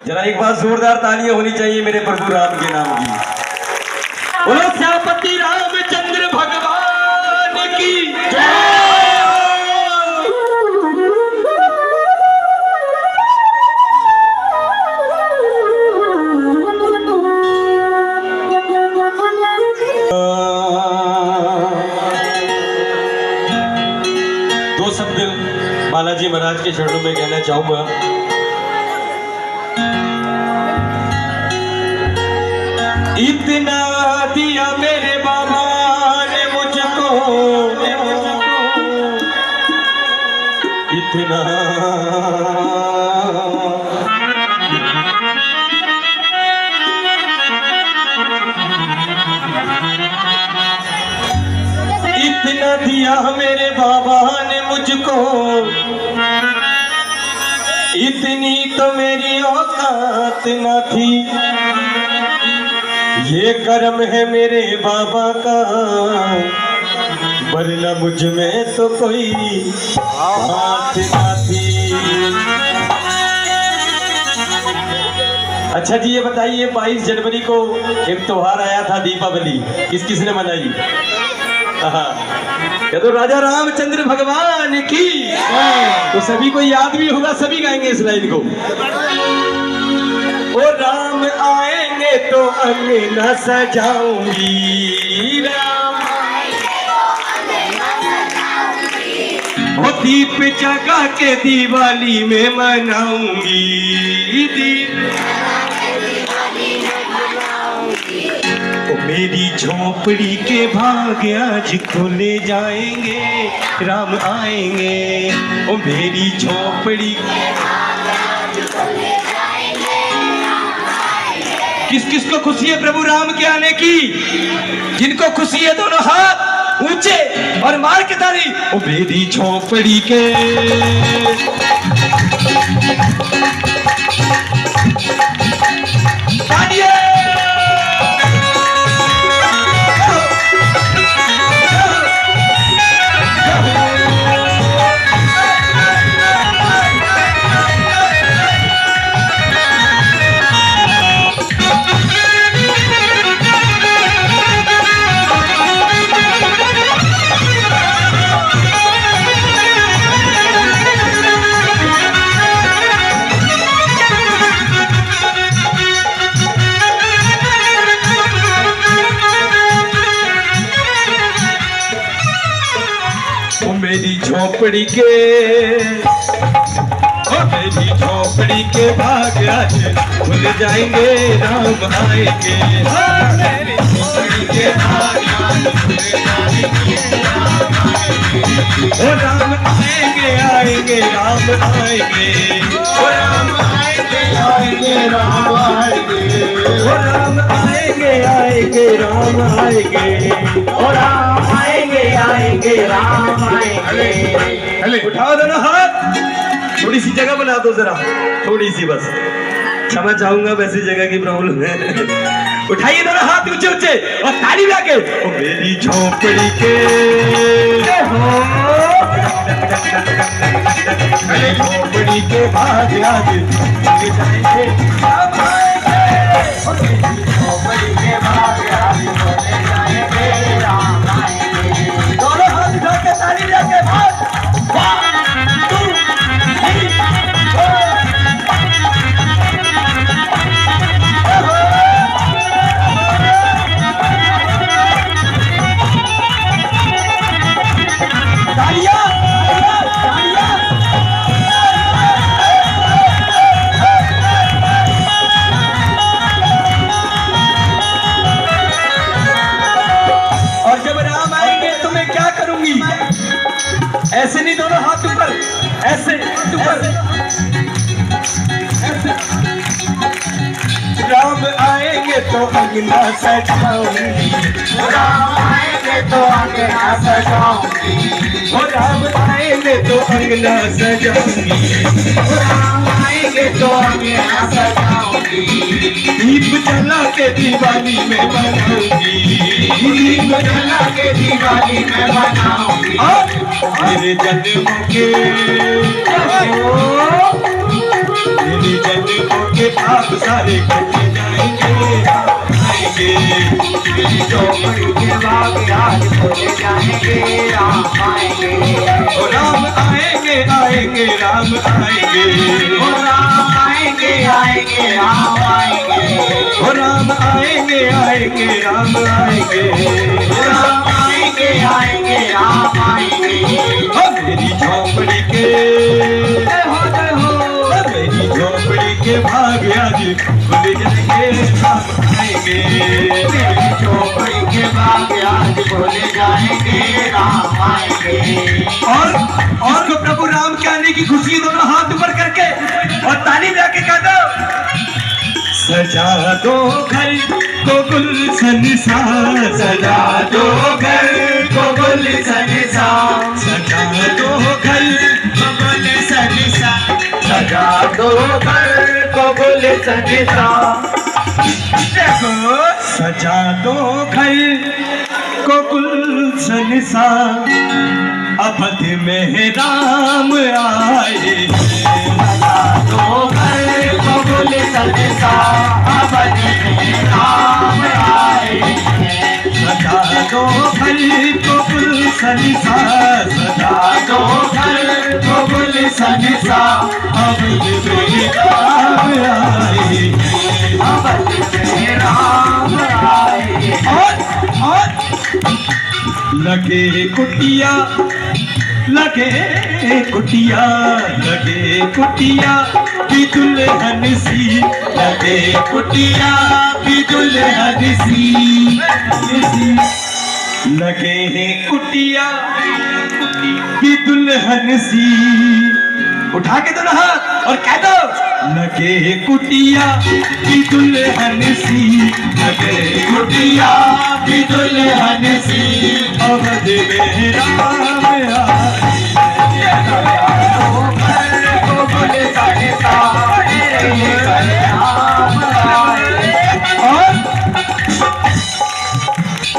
जरा एक बार जोरदार तालियां होनी चाहिए मेरे प्रभु राम के नाम की। बोलो श्यामपति रामचंद्र भगवान की जय। दो शब्द बालाजी महाराज के चरणों में कहना चाहूंगा। इतना दिया मेरे बाबा ने मुझको, इतना इतना दिया मेरे बाबा ने मुझको, इतनी तो मेरी औकात न थी। ये कर्म है मेरे बाबा का, वरना मुझ में तो कोई बात न थी। अच्छा जी ये बताइए 22 जनवरी को एक त्योहार आया था दीपावली, किस किसने मनाई? क्या तो राजा रामचंद्र भगवान की, तो सभी को याद भी होगा, सभी गाएंगे इस लाइन को। ओ राम आएंगे तो अंगना सजाऊंगी, राम ओ दीप जगा के दिवाली में मनाऊंगी, दीप मेरी झोपड़ी के भाग्य आज खुले जाएंगे, राम आएंगे। ओ मेरी झोपड़ी किस किस को खुशी है प्रभु राम के आने की? जिनको खुशी है दोनों हाथ ऊंचे और मार के ताली। ओ मेरी झोपड़ी के मेरी झोपड़ी के, ओ मेरी झोपड़ी के भाग्य आज खुल जाएंगे, राम आएंगे। मेरी झोपड़ी के भाग्य आज खुल जाएंगे, राम आएंगे। ओ राम आएंगे आएंगे राम आएंगे, ओ राम आएंगे आएंगे राम आएंगे, ओ राम आएंगे आएंगे राम आएंगे, ओ राम आएंगे आएंगे राम आएंगे। उठाओ दोनों हाथ, थोड़ी सी जगह बना दो जरा, थोड़ी सी बस, क्षमा चाहूंगा वैसी जगह की प्रॉब्लम है। उठाइए दोनों हाथ ऊंचे ऊंचे और ताली बजा के। ओ मेरी झोपड़ी के झोपड़ी के भाग्य आज खुल जाएंगे, राम आएंगे। झोपड़ी के भाग्य आज खुल जाएंगे, राम आएंगे। दोनों हाथ उठा के ताली बजा के भाग। 1 2 3 4 तालियां तालियां। और जब राम आएंगे तो मैं क्या करूंगी? ऐसे नहीं, दोनों हाथ ऊपर, ऐसे ऊपर, ऐसे। राम आएंगे तो अंगना सजाऊंगी, राम आएंगे तो अंगना सजाऊंगी, ओ राम आएंगे तो अंगना सजाऊंगी, राम आएंगे तो अंगना सजाऊंगी। दीप जला के दिवाली में बनाऊंगी, दीप जला के दिवाली में बनाऊंगी। मेरे जन्म के मेरे जन्मों के पाप सारे कट जाएंगे, राम आएंगे। मेरी झोपड़ी के भाग आज खोले जाएंगे, राम आएंगे। ओ राम आएंगे आएंगे राम आएंगे, ओ राम आएंगे आएंगे राम आएंगे। ओ राम आएंगे आएंगे राम आएंगे, ओ राम आएंगे आएंगे राम आएंगे। ओ मेरी झोपड़ी के, जय हो मेरी झोपड़ी के भाग आज खुल जाएंगे, राम आएंगे। मेरी झोपड़ी के भाग आज खोले जाएंगे, राम आएंगे। और को प्रभु राम के आने की खुशी दोनों हाथ ऊपर करके और ताली बजा के कह दो, सजा दो घर को गुलशन सा, सजा दो घर को गुलशन सा, सजा दो घर को गुलशन सा, सजा दो घर को गुलशन सा। देखो सजा दो घर को गुलशन सा, अवध में राम आए। सजा दो घर को गुलशन सा, अवध में राम आए। सजा दो घर को गुलशन सा, सजा दो घर को गुलशन सा, अवध में राम आए, अवध में राम आए। और लगे कुटिया, लगे कुटिया, लगे कुटिया की दुल्हन सी, लगे कुटिया की दुल्हन सी, लगे हैं कुटिया की दुल्हन सी। उठा के दोनों हाथ और कह दो, लगे कुटिया की दुल्हन सी, लगे कुटिया की दुल्हन सी, अवध में राम आए।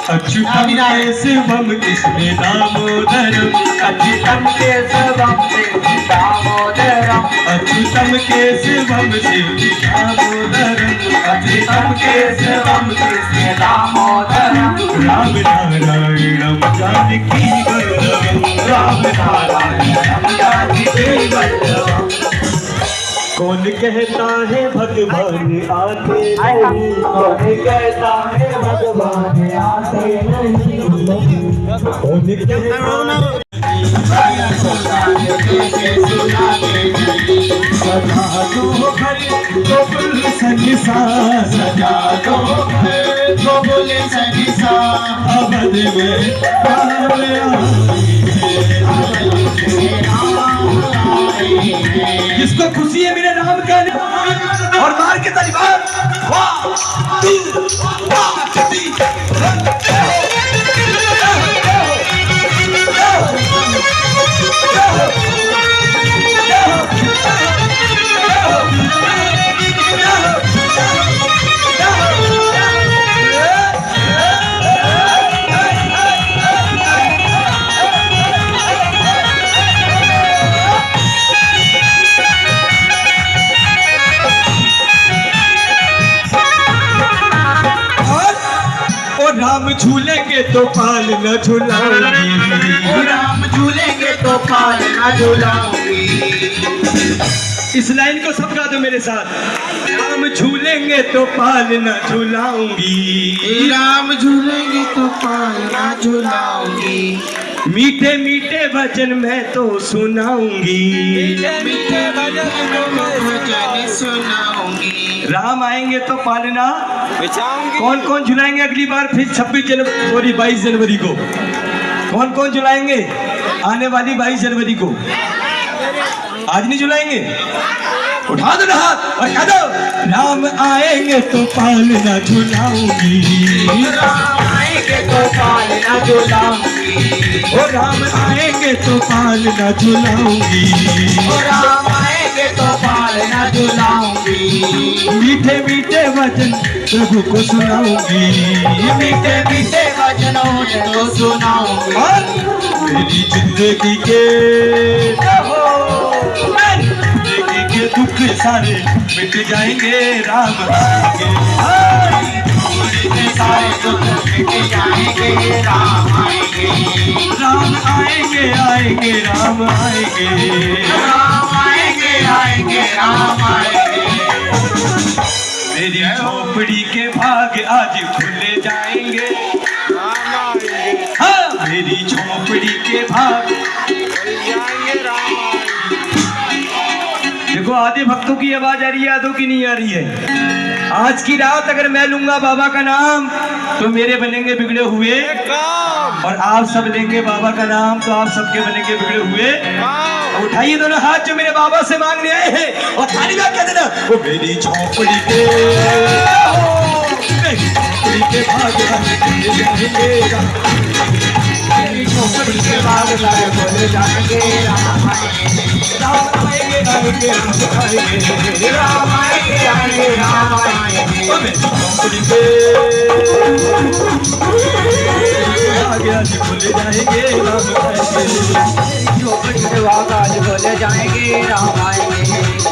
अच्युतम के शिवम कृष्ण दामोदरम, अच्युतम के शिवम दामोदरम, अच्युतम के शिवम शिव दामोदरम, अच्युतम के शिवम कृष्ण दामोदरम। राम नारायणम जानकी वल्लभम, राम नारायणम जानकी वल्लभम। कौन कहता है भगवान आते कौन कहता है भगवान आते नहीं, कौन कहता सजा दो घर को गुलशन सा, सजा दो घर को गुलशन सा, अवध में राम आए। जिसको खुशी है मेरे राम का और मार के तालिबान, वाह वाह राम झूलेंगे तो पाल न झूलाऊंगी, राम झूलेंगे तो पाल न झूलाऊंगी। इस लाइन को सब गा दो मेरे साथ, राम झूलेंगे तो पाल न झूलाऊंगी, राम झूलेंगे तो पाल न झूलाऊंगी। मीठे मीठे भजन मैं तो सुनाऊंगी, मीठे भजन सुनाऊंगी। राम आएंगे तो पालना कौन कौन झुलाएंगे अगली बार फिर 26 जनवरी सॉरी 22 जनवरी को कौन कौन झुलाएंगे? आने वाली 22 जनवरी को आज नहीं झुलाएंगे? उठा दो हाथ और कह दो, राम आएंगे तो पालना झुलाऊंगी, राम आएंगे तो पालना झूलाऊंगी। ओ राम आएंगे तो पालना झुलाऊंगी, ओ राम आएंगे तो पालना झूलाऊंगी। मीठे मीठे वचन प्रभु को सुनाऊंगी, मीठे मीठे वचनों को सुनाऊंगी। और मेरी जिंदगी के दुख सारे मिट जाएंगे राम आएंगे। सारे दुख मिट जाएंगे राम आएंगे। राम आएंगे आएंगे राम आएंगे। राम आएंगे आएंगे राम आएंगे। मेरी झोपड़ी के भाग आज खुल जाएंगे। हाँ मेरी झोपड़ी के भाग। देखो आधे भक्तों की आवाज आ रही है, आधों की नहीं आ रही है। आज की रात अगर मैं लूंगा बाबा का नाम तो मेरे बनेंगे बिगड़े हुए काम, और आप सब लेंगे बाबा का नाम तो आप सबके बनेंगे बिगड़े हुए काम। उठाइए दोनों हाथ जो मेरे बाबा से मांगने आए हैं और थाली में कह देना, वो मेरी झोपड़ी के भाग मेरी झोपड़ी के भाग सारे खुल जाएंगे राम आएंगे। राम आएंगे आएंगे राम आएंगे। राम आएंगे आएंगे राम आएंगे। मेरी झोपड़ी के आगे आज खुल जाएंगे राम आएंगे। झोपड़ी के भाग आज खुल जाएंगे राम आएंगे।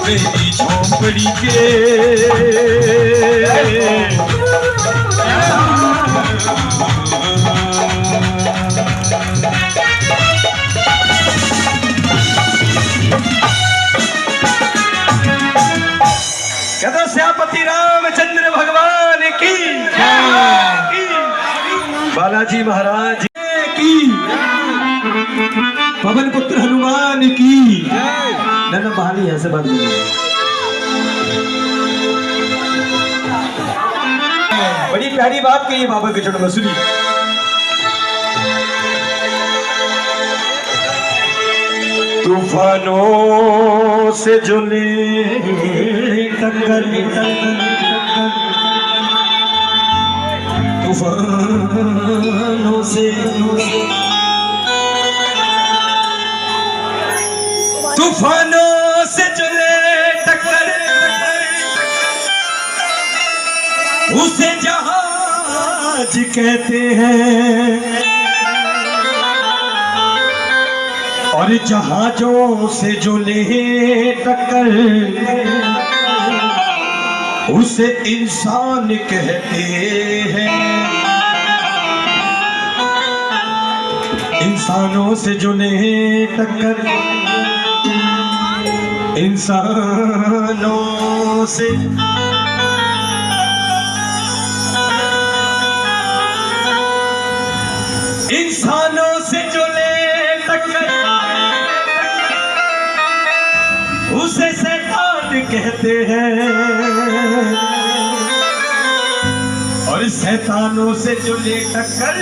मेरी झोपड़ी के कहते श्यामपति रामचंद्र भगवान की, बालाजी महाराज की, पवन पुत्र हनुमान की। ना बहानी यहाँ से बात नहीं। बड़ी प्यारी बात कही बाबा के चरणों में, सुनिए। तूफानों से जुले टक्कर, तूफानों से जुले टक्कर, उसे जहाज कहते हैं। और जहाजों से जो ले टक्कर उसे इंसान कहते हैं। इंसानों से जो ले टक्कर, इंसानों से जो ले टक्कर उसे शैतान कहते हैं। और शैतानों से जो ले टक्कर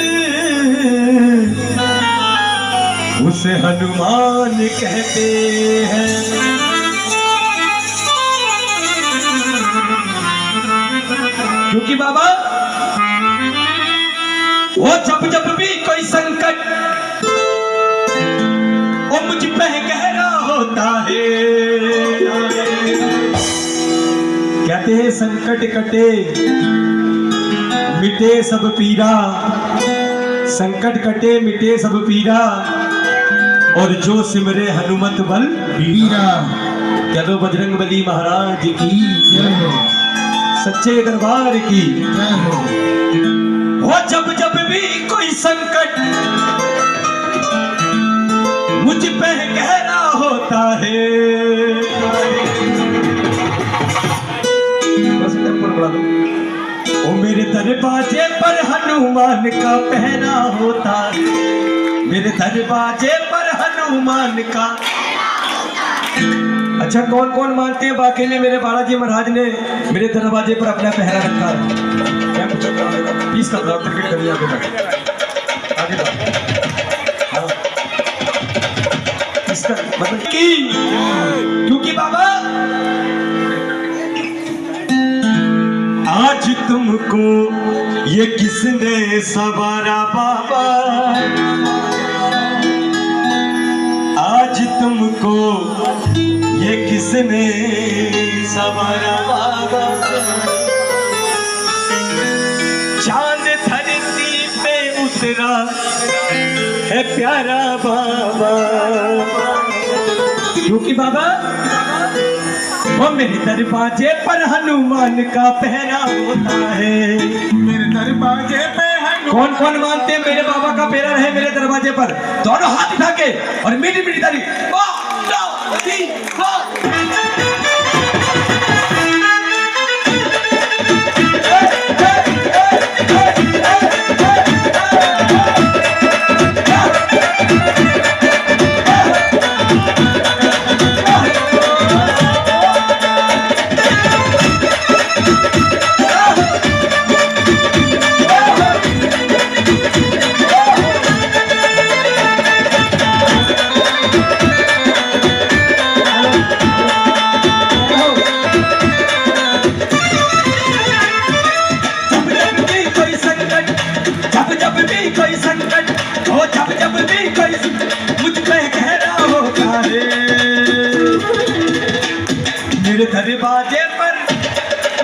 उसे हनुमान कहते हैं। क्योंकि बाबा वो जब जब भी कोई संकट वो मुझ पे गहरा होता है, कहते हैं संकट कटे मिटे सब पीरा। संकट कटे मिटे सब पीरा, और जो सिमरे हनुमत बल बीरा। कह दो बजरंग बली महाराज की, सच्चे दरबार की। वो जब जब भी कोई संकट मुझ पे गहरा होता है, ओ मेरे दरवाजे पर हनुमान का पहरा होता है। मेरे दरवाजे पर हनुमान का। अच्छा कौन कौन मानते हैं बाकी ने मेरे बालाजी महाराज ने मेरे दरवाजे पर अपना पहरा रखा है? प्लीज कर दो, क्रिकेट करिए आगे तक, आगे तक। हाँ। इसका मतलब की, क्योंकि बाबा आज तुमको ये किसने सवारा बाबा, आज तुमको ये किसने सवारा बाबा। चांद धरती पे उतरा है प्यारा बाबा, क्योंकि बाबा वो मेरे दरवाजे पर हनुमान का पहरा होता है। मेरे दरवाजे पे कौन कौन मानते हैं मेरे बाबा का पहरा रहे मेरे दरवाजे पर? दोनों हाथ उठा के और मीठी मीठी ताली।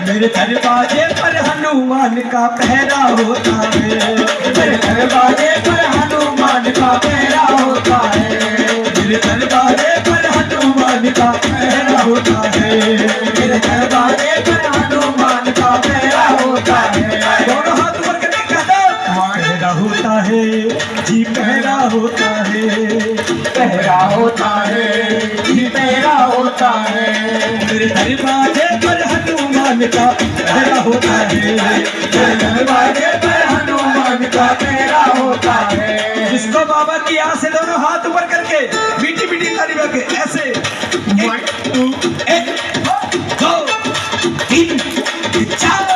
मेरे दरवाजे पर हनुमान का पहरा होता है। मेरे दरवाजे पर हनुमान का पहरा होता है। मेरे दरवाजे पर हनुमान का पहरा होता है। मेरे दरवाजे पर हनुमान का पहरा होता है। दोनों हाथ ऊपर करके कहता पहरा होता है जी, पहरा होता है, पहरा होता है जी, पहरा होता है। मेरे दरवाजे पर हनुमान का पहरा होता है। मेरे दरवाजे पर हनुमान का पहरा होता है। जिसको बाबा की आस से दोनों हाथ ऊपर करके मीठी मीठी ताली बजा के ऐसे 1 2 1 2 3 4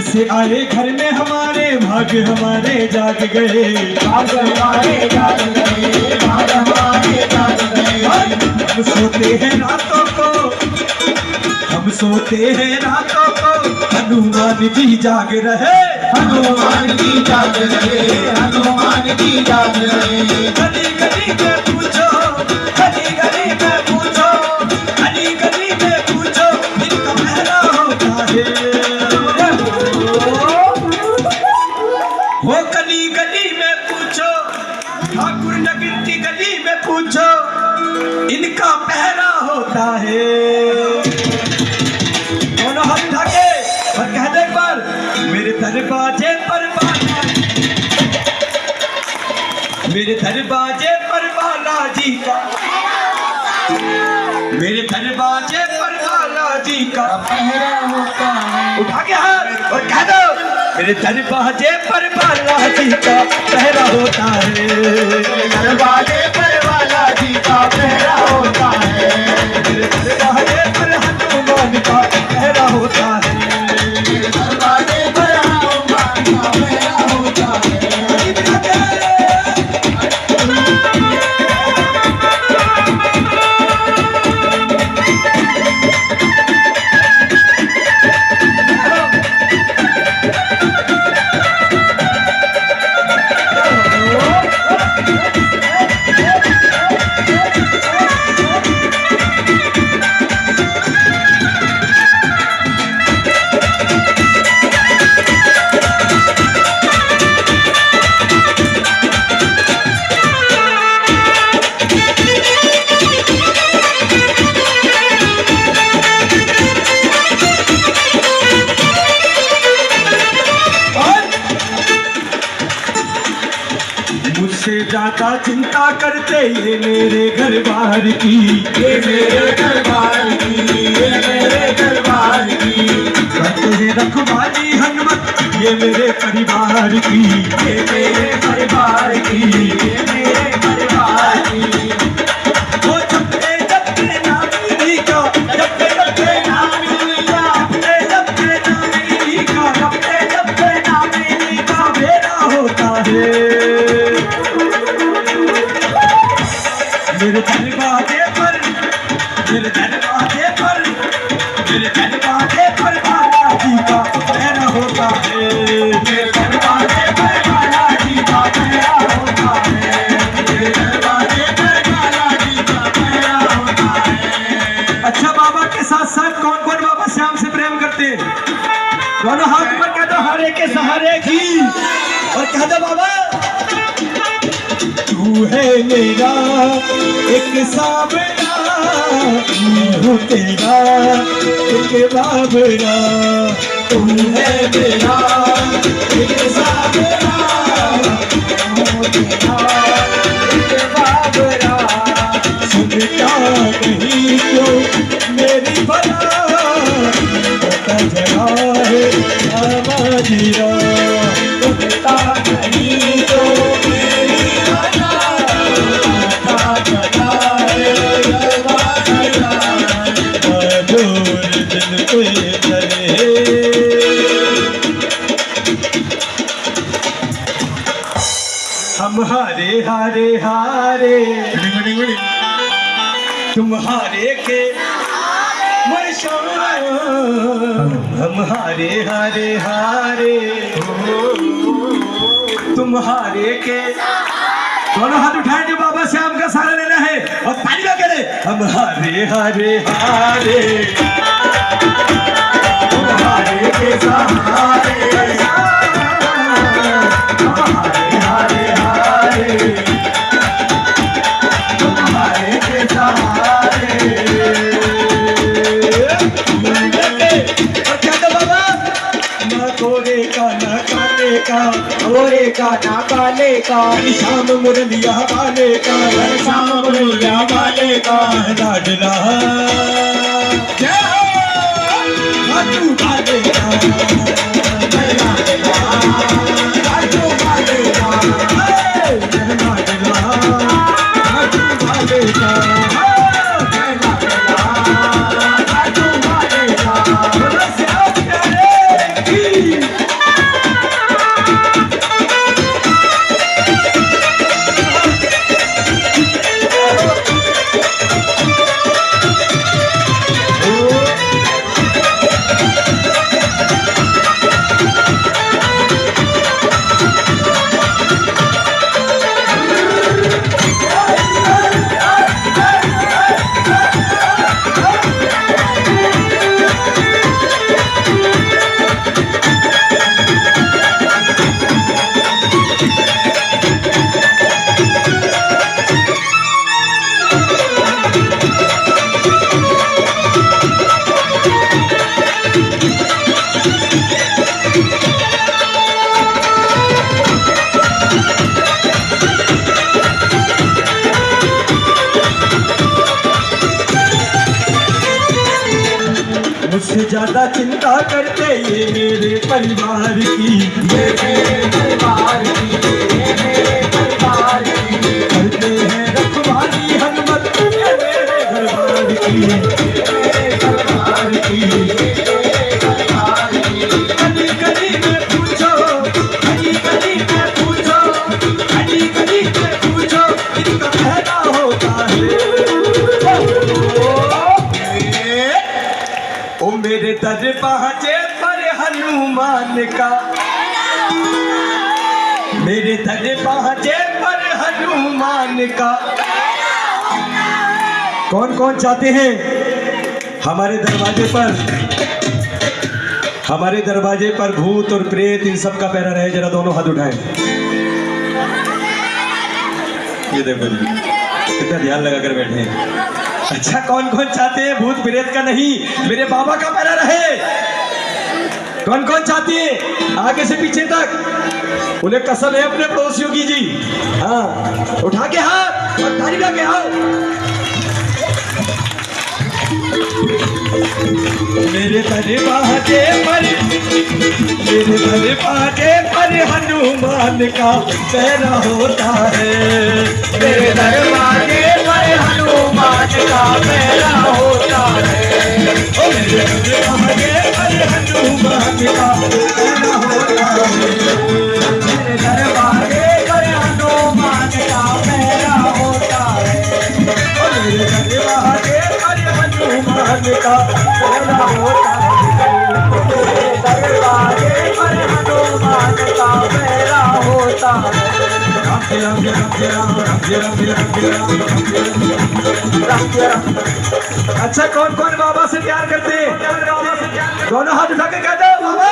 से आए घर में हमारे भाग हमारे जाग गए। भाग हमारे जाग गए, भाग हमारे जाग गए। हम सोते हैं रातों को, हम सोते हैं रातों को, हनुमान जी जाग रहे। हनुमान जी जाग रहे, हनुमान जी जाग रहे। गली गली में पूछो, गली गली में पूछो, गली गली में पूछो, इनका पहरा होता है। वो गली गली में पूछो, ठाकुर नगर की गली में पूछो, इनका पहरा होता है। दोनों हाथ उठा के और कह दे एक बार मेरे दरवाजे पर बाला, मेरे दरवाजे पर बालाजी का, मेरे दरवाजे पर बालाजी का पहरा होता है। उठा के हाथ और कह दो मेरे दरवाजे पर बालाजी का पहरा होता है। मेरे दरवाजे पर बालाजी का पहरा होता है। मेरे दरवाजे पर हनुमान का पहरा होता है। मेरे दरवाजे पर हनुमान का पहरा होता है। मुझसे ज्यादा चिंता करते ये मेरे घर बार की, ये मेरे दरबार की, ये मेरे दरबार की। करते हैं रखवाली हनुमत ये मेरे परिवार की, ये मेरे परिवार की, ये मेरे परिवार की। वो जपते जपते नाम इन्हीं का, जपते जपते नाम इन्हीं का, जपते जपते नाम इन्हीं का, जपते जपते नाम कहता बाबा तू है मेरा एक सावरा, मैं हूँ तेरा एक बाबरा। तू है मेरा एक सावरा, मैं हूँ तेरा एक बाबरा। सुनता नहीं तो मेरी भला, पता जरा है आवाज़िरा। सुनता नहीं तो मेरी भला, पता जरा है आवाज़िरा। आजोर दिल पे चले हम हारे हारे हारे, तुम्हारे के हम हारे हारे हारे, तुम्हारे के। दोनों हाथ उठाए जो बाबा श्याम का सहारा लेना है और तालियां करें। हम हारे हारे हारे, तुम्हारे के सहारे। हम हारे हारे हारे, तुम्हारे के सहारे। गोरे का ना काले का, शाम मुरलिया वाले का, शाम मुरलिया वाले का लाडला लाडू वाले का, लाडला लाडू वाले का, लाडला लाडू वाले का, लाडू वाले का। मुझसे ज्यादा चिंता करते ये मेरे परिवार की, ये मेरे परिवार की, ये मेरे परिवार की। करते हैं रखवाली हनुमत ये मेरे घरवार की, ये मेरे घरवार की, ये मेरे घरवार की। गली गली में पूछो, गली गली में पूछो, गली गली में पूछो, इनका कहना होता है ओ मेरे दरवाजे पर हनुमान का, मेरे दरवाजे पर हनुमान का। कौन कौन चाहते हैं हमारे दरवाजे पर भूत और प्रेत इन सब का पहरा रहे? जरा दोनों हाथ उठाएं। ये देखो जी कितना ध्यान लगा कर बैठे हैं। अच्छा कौन कौन चाहते हैं भूत प्रेत का नहीं, मेरे बाबा का पहरा रहे? कौन कौन चाहते हैं? आगे से पीछे तक उन्हें कसम है अपने पड़ोसियों की जी। हाँ उठा के हाथ और ताली लगा के आओ। मेरे दरवाजे पर हनुमान का पहरा होता है, मेरे दरवाजे पर हनुमान का पहरा होता है। ओ मेरे दरवाजे पर हनुमान का पहरा होता है, मेरे दरवाजे पर हनुमान का पहरा होता है। ओ मेरे दरवाजे पर हनुमान का पहरा होता है, दरवाजे पर हनुमान का पहरा होता है। अच्छा कौन कौन बाबा से प्यार करते हैं? दोनों हाथ उठा के कहते हैं बाबा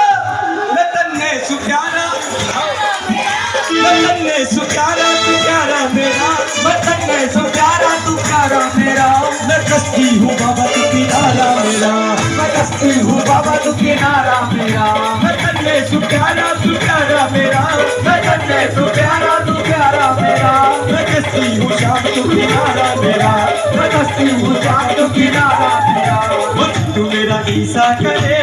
मैं तन्ने सुप्यारा। वतन में सुप्यारा तू प्यारा मेरा, वतन में सो प्यारा तू प्यारा मेरा, मैं कश्ती हूँ बाबा तू किनारा मेरा, मैं कश्ती हूँ बाबा तू किनारा मेरा, वतन में सुप्यारा तू प्यारा मेरा, वतन में सो प्यारा तू प्यारा मेरा, मैं कश्ती हूँ शाम तू किनारा मेरा, मैं कश्ती हूँ शाम तू किनारा मेरा। तू मेरा ईसा करे,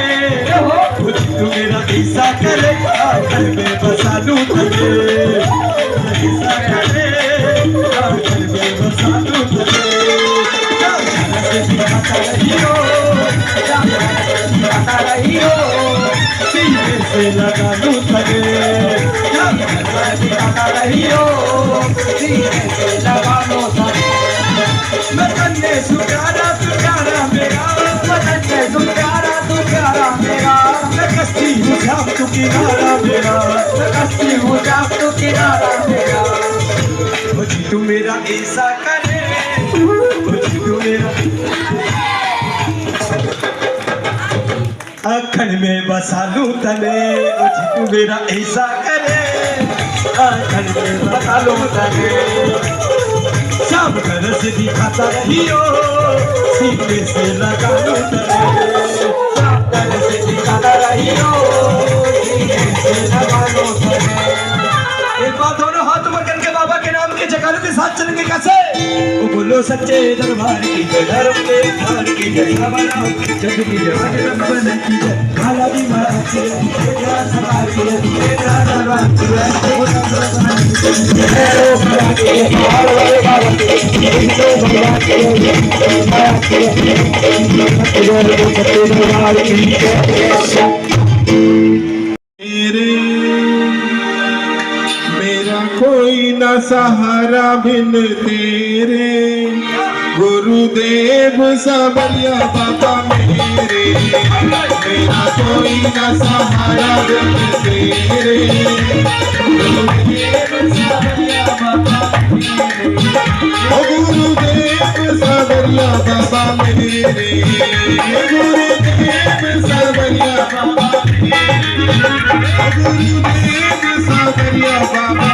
तू मेरा ईसा करे, आंचल में बसा लूं तुझे, ईसा करे, आंचल में बसा लूं तुझे, जान से दिखाता रही हो, दिखाता रही हो, सीने से लगा लूं तुझे, दिखाता रही हो, सीने से लगा लो तुझे। वतन में सुप्यारा तू प्यारा मेरा, वतन में तू प्यारा मेरा, मैं कश्ती हूँ शाम तू किनारा मेरा, मैं कश्ती हूँ शाम तू किनारा मेरा। मुझे तू मेरा ऐसा करे, मुझे तू मेरा आखन में बसा लूं तले, मुझे तू मेरा ऐसा करे, आखन में बसा लूं तले, शाम का रस दिखाता रही हो, सीने से लगा लूं तले, शाम का रस दिखाता रही हो, सीने से लगा लो तुझे। एक बात दोनों हाथ ऊपर करके बाबा के नाम के जयकारों के साथ चलेंगे कैसे? वो बोलो सच्चे दरबार की जय, धर्म के धार की जय, हमारा जग की जय, बन की जय, भाला भी मारा की जय, तेरा सवार की जय, तेरा दरबार की जय, वो दरबार की जय, तेरो भला की जय, हार वाले बाबा की जय, तेरो भला की जय, माया की जय, सच्चे दरबार की जय। मेरा कोई न सहारा बिन तेरे, गुरुदेव सबरिया बाबा मेरे, मेरा कोई न सहारा बिन तेरे, गुरुदेव सबरिया बाबा मेरे, ओ गुरुदेव सबरिया बाबा मेरे, गुरुदेव सबरिया बाबा गुरुदेव सावरिया बाबा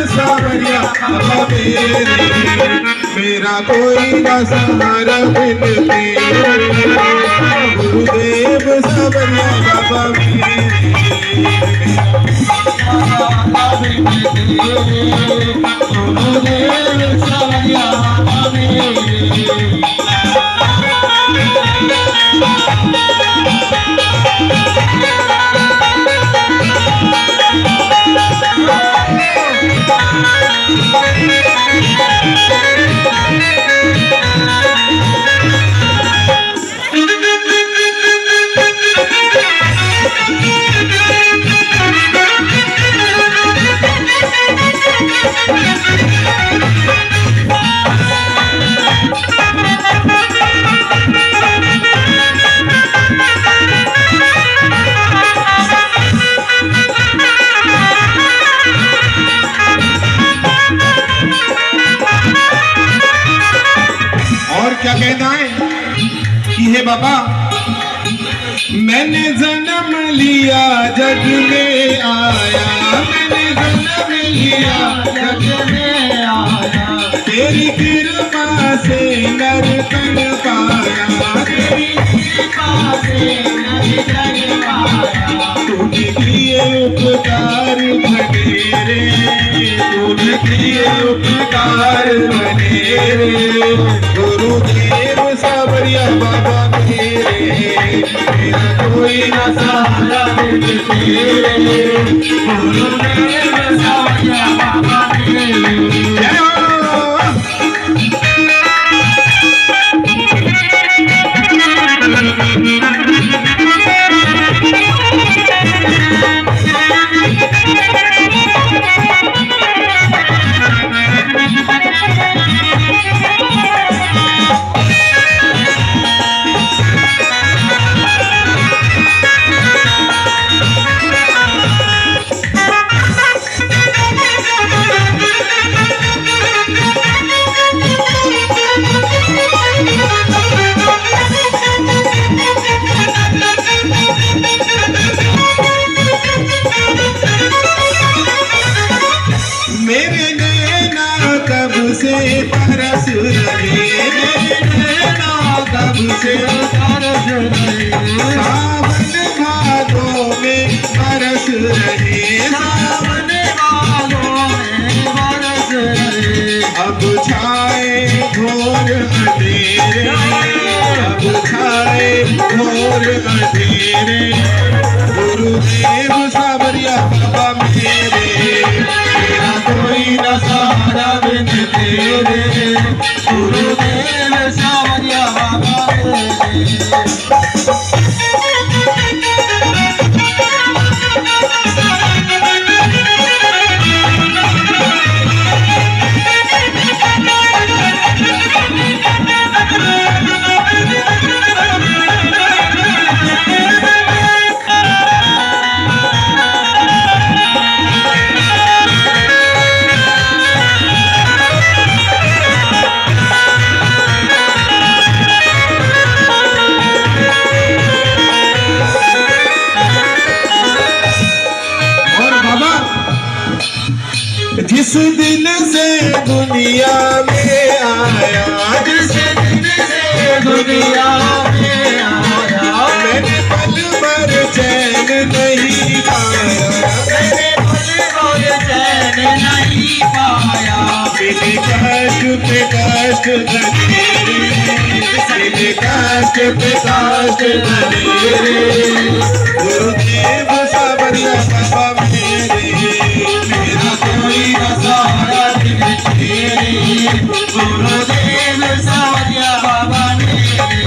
सावरिया बाबा मेरा कोई न सहारा बिन तेरे, गुरुदेव सावरिया बाबा गुरुदेव सावरिया बाबा क्या कहना है कि हे बाबा, मैंने जन्म लिया जग में आया, मैंने जन्म लिया जग में आया, तेरी कृपा से नर्तन पाया, तेरी कृपा से नर्तन पाया, तूने किए उपकार बनेरे, तूने किए उपकार बनेरे, गुरुदेव सावरिया बाबा मेरे, मेरा कोई न सहारा बिन तेरे, गुरुदेव सावरिया बाबा मेरे। जय हो। जिस दिन से दुनिया में आया, जिस दिन से दुनिया में आया, मैंने पल भर चैन नहीं पाया, मैंने पल भर चैन नहीं पाया। मेरे कष्ट पे कष्ट धरे रे, मेरे कष्ट पे कष्ट धरे रे। गुरुदेव सावरिया बाबा मेरे, मेरा कोई न सहारा दिल तेरे, गुरुदेव सावरिया बाबा मेरे।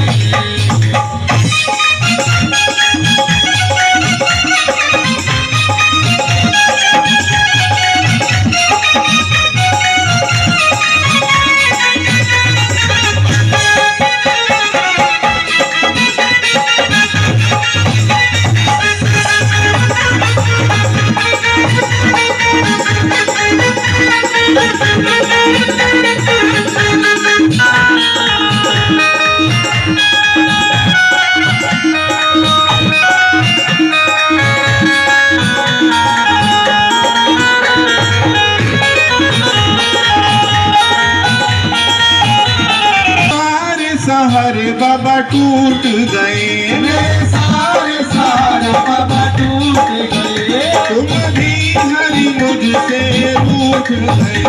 सारे बाबा टूट गए, मेरे सारे बाबा टूट गए। तुम भी हरि मुझसे रूठ गए,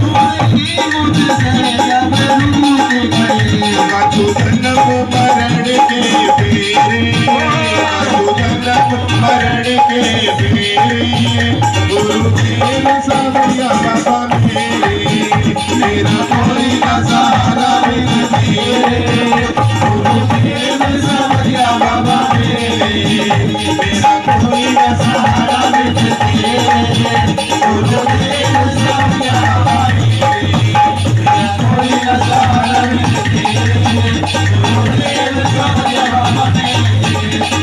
तुम ही मुझसे जब रूठ गए। मधुबन मरण के फेरे, मधुबन मरण के फेरे। गुरुदेव सावरिया बाबा मेरे, मेरा कोई न सहारा बिन तेरे। गुरुदेव सावरिया बाबा मेरे, मेरा कोई न सहारा बिन तेरे। गुरुदेव सावरिया बाबा मेरे, मेरा कोई न सहारा बिन तेरे। गुरुदेव सावरिया बाबा मेरे,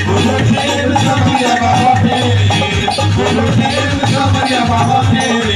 गुरुदेव सावरिया बाबा मेरे, गुरुदेव सावरिया बाबा मेरे।